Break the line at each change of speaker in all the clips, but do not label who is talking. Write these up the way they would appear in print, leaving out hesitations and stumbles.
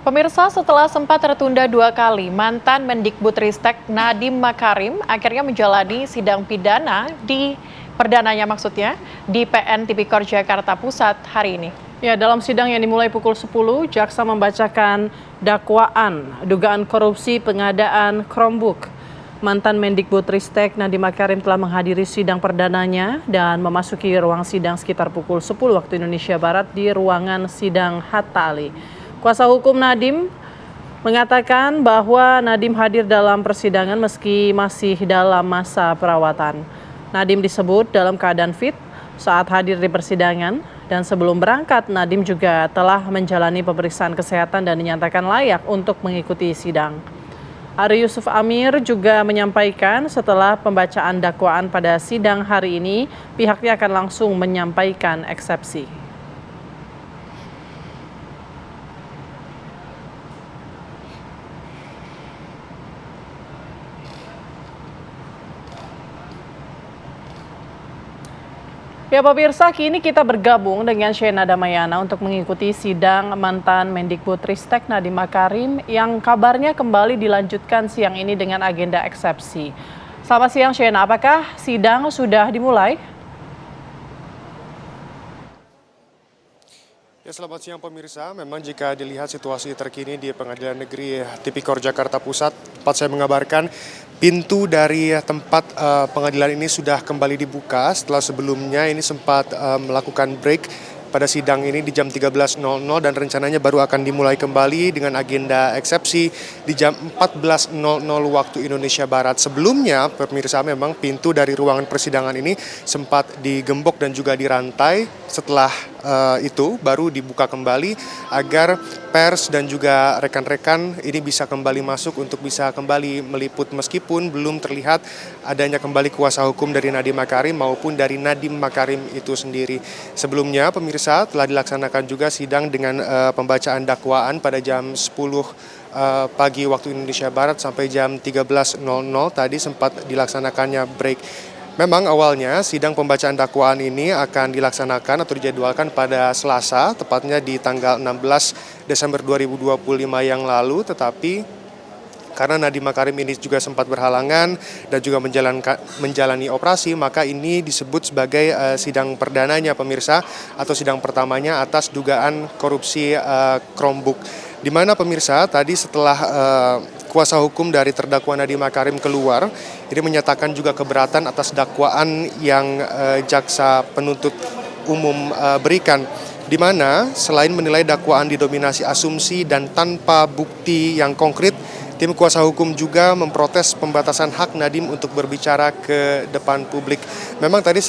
Pemirsa, setelah sempat tertunda 2 kali, mantan Mendikbudristek Nadiem Makarim akhirnya menjalani sidang pidana perdananya di PN Tipikor Jakarta Pusat hari ini.
Ya, dalam sidang yang dimulai pukul 10, jaksa membacakan dakwaan dugaan korupsi pengadaan Chromebook. Mantan Mendikbudristek Nadiem Makarim telah menghadiri sidang perdananya dan memasuki ruang sidang sekitar pukul 10 waktu Indonesia Barat di ruangan sidang Hatta Ali. Kuasa hukum Nadiem mengatakan bahwa Nadiem hadir dalam persidangan meski masih dalam masa perawatan. Nadiem disebut dalam keadaan fit saat hadir di persidangan dan sebelum berangkat Nadiem juga telah menjalani pemeriksaan kesehatan dan dinyatakan layak untuk mengikuti sidang. Ari Yusuf Amir juga menyampaikan setelah pembacaan dakwaan pada sidang hari ini, pihaknya akan langsung menyampaikan eksepsi. Ya pemirsa, kini kita bergabung dengan Shena Damayana untuk mengikuti sidang mantan Mendikbudristek Nadiem Makarim yang kabarnya kembali dilanjutkan siang ini dengan agenda eksepsi. Selamat siang Shena, apakah sidang sudah dimulai?
Ya, selamat siang pemirsa. Memang jika dilihat situasi terkini di Pengadilan Negeri Tipikor Jakarta Pusat, tempat saya mengabarkan pintu dari tempat pengadilan ini sudah kembali dibuka setelah sebelumnya ini sempat melakukan break pada sidang ini di jam 13.00 dan rencananya baru akan dimulai kembali dengan agenda eksepsi di jam 14.00 waktu Indonesia Barat. Sebelumnya pemirsa, memang pintu dari ruangan persidangan ini sempat digembok dan juga dirantai. Setelah itu baru dibuka kembali agar pers dan juga rekan-rekan ini bisa kembali masuk untuk bisa kembali meliput meskipun belum terlihat adanya kembali kuasa hukum dari Nadiem Makarim maupun dari Nadiem Makarim itu sendiri. Sebelumnya pemirsa, telah dilaksanakan juga sidang dengan pembacaan dakwaan pada jam 10 pagi waktu Indonesia Barat sampai jam 13.00 tadi sempat dilaksanakannya break. Memang awalnya sidang pembacaan dakwaan ini akan dilaksanakan atau dijadwalkan pada Selasa, tepatnya di tanggal 16 Desember 2025 yang lalu, tetapi karena Nadiem Makarim ini juga sempat berhalangan dan juga menjalani operasi, maka ini disebut sebagai sidang perdananya pemirsa atau sidang pertamanya atas dugaan korupsi Chromebook. Di mana pemirsa tadi setelah kuasa hukum dari terdakwa Nadiem Makarim keluar, ini menyatakan juga keberatan atas dakwaan yang jaksa penuntut umum berikan. Di mana selain menilai dakwaan didominasi asumsi dan tanpa bukti yang konkret, tim kuasa hukum juga memprotes pembatasan hak Nadiem untuk berbicara ke depan publik. Memang tadi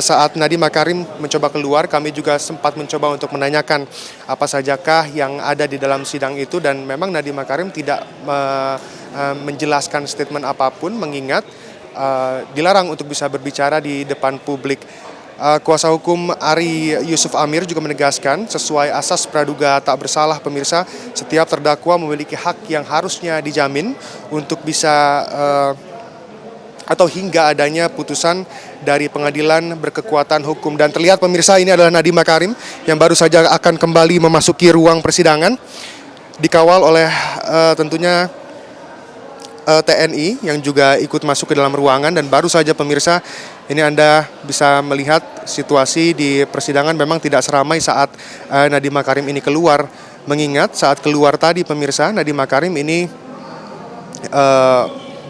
saat Nadiem Makarim mencoba keluar, kami juga sempat mencoba untuk menanyakan apa sajakah yang ada di dalam sidang itu, dan memang Nadiem Makarim tidak menjelaskan statement apapun mengingat dilarang untuk bisa berbicara di depan publik. Kuasa hukum Ari Yusuf Amir juga menegaskan sesuai asas praduga tak bersalah pemirsa, setiap terdakwa memiliki hak yang harusnya dijamin untuk bisa atau hingga adanya putusan dari pengadilan berkekuatan hukum. Dan terlihat pemirsa, ini adalah Nadiem Makarim yang baru saja akan kembali memasuki ruang persidangan, dikawal oleh tentunya TNI yang juga ikut masuk ke dalam ruangan. Dan baru saja pemirsa, ini Anda bisa melihat situasi di persidangan memang tidak seramai saat Nadiem Makarim ini keluar. Mengingat saat keluar tadi pemirsa, Nadiem Makarim ini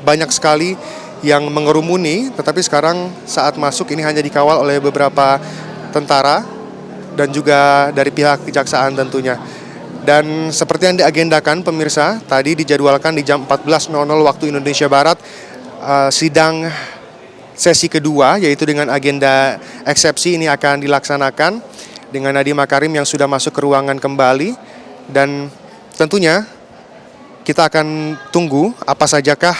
banyak sekali yang mengerumuni, tetapi sekarang saat masuk ini hanya dikawal oleh beberapa tentara dan juga dari pihak kejaksaan tentunya. Dan seperti yang diagendakan pemirsa, tadi dijadwalkan di jam 14.00 waktu Indonesia Barat sidang sesi kedua, yaitu dengan agenda eksepsi ini akan dilaksanakan dengan Nadiem Makarim yang sudah masuk ke ruangan kembali. Dan tentunya kita akan tunggu apa sajakah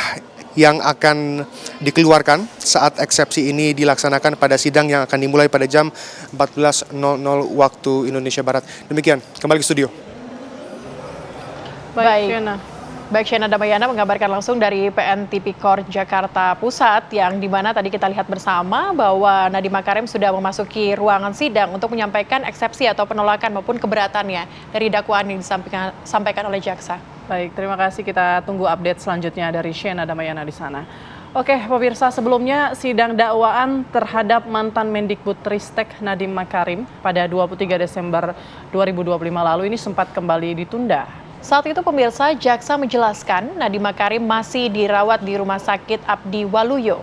yang akan dikeluarkan saat eksepsi ini dilaksanakan pada sidang yang akan dimulai pada jam 14.00 waktu Indonesia Barat. Demikian, kembali ke studio.
Baik, Shena.
Baik, Shena Damayana mengabarkan langsung dari PN Tipikor Jakarta Pusat yang dimana tadi kita lihat bersama bahwa Nadiem Makarim sudah memasuki ruangan sidang untuk menyampaikan eksepsi atau penolakan maupun keberatannya dari dakwaan yang disampaikan oleh jaksa.
Baik, terima kasih. Kita tunggu update selanjutnya dari Shena Damayana di sana. Oke, pemirsa, sebelumnya sidang dakwaan terhadap mantan Mendikbudristek Nadiem Makarim pada 23 Desember 2025 lalu ini sempat kembali ditunda.
Saat itu pemirsa, jaksa menjelaskan Nadiem Makarim masih dirawat di Rumah Sakit Abdi Waluyo.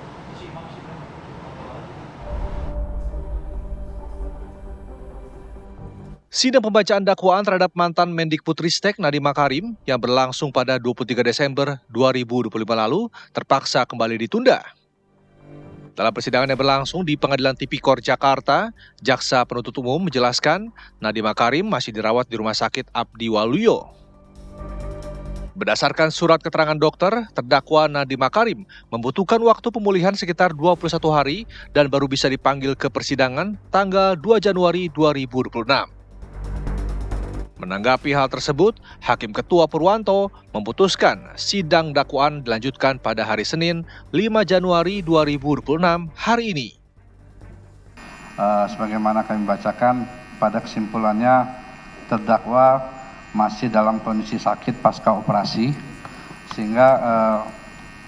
Sidang pembacaan dakwaan terhadap mantan Mendikbudristek Nadiem Makarim yang berlangsung pada 23 Desember 2025 lalu terpaksa kembali ditunda. Dalam persidangan yang berlangsung di Pengadilan Tipikor Jakarta, jaksa penuntut umum menjelaskan Nadiem Makarim masih dirawat di Rumah Sakit Abdi Waluyo. Berdasarkan surat keterangan dokter, terdakwa Nadiem Makarim membutuhkan waktu pemulihan sekitar 21 hari dan baru bisa dipanggil ke persidangan tanggal 2 Januari 2026. Menanggapi hal tersebut, Hakim Ketua Purwanto memutuskan sidang dakwaan dilanjutkan pada hari Senin 5 Januari 2026 hari ini.
Sebagaimana kami bacakan, pada kesimpulannya terdakwa masih dalam kondisi sakit pasca operasi, sehingga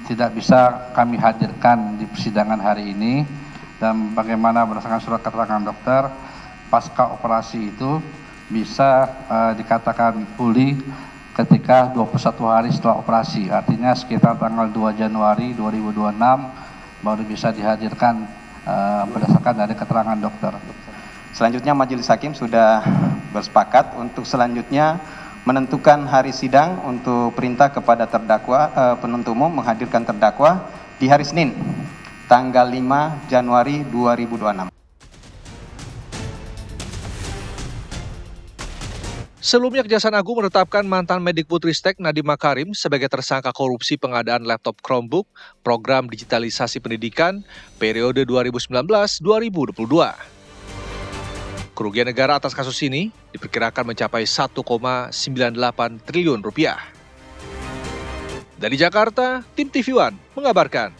tidak bisa kami hadirkan di persidangan hari ini. Dan bagaimana berdasarkan surat keterangan dokter, pasca operasi itu bisa dikatakan pulih ketika 21 hari setelah operasi, artinya sekitar tanggal 2 Januari 2026 baru bisa dihadirkan berdasarkan dari keterangan dokter.
Selanjutnya Majelis Hakim sudah bersepakat untuk selanjutnya menentukan hari sidang untuk perintah kepada terdakwa penuntut umum menghadirkan terdakwa di hari Senin tanggal 5 Januari 2026.
Sebelumnya, Kejaksaan Agung menetapkan mantan Mendikbudristek Nadiem Makarim sebagai tersangka korupsi pengadaan laptop Chromebook program digitalisasi pendidikan periode 2019-2022. Kerugian negara atas kasus ini diperkirakan mencapai 1,98 triliun rupiah. Dari Jakarta, tim TV One mengabarkan.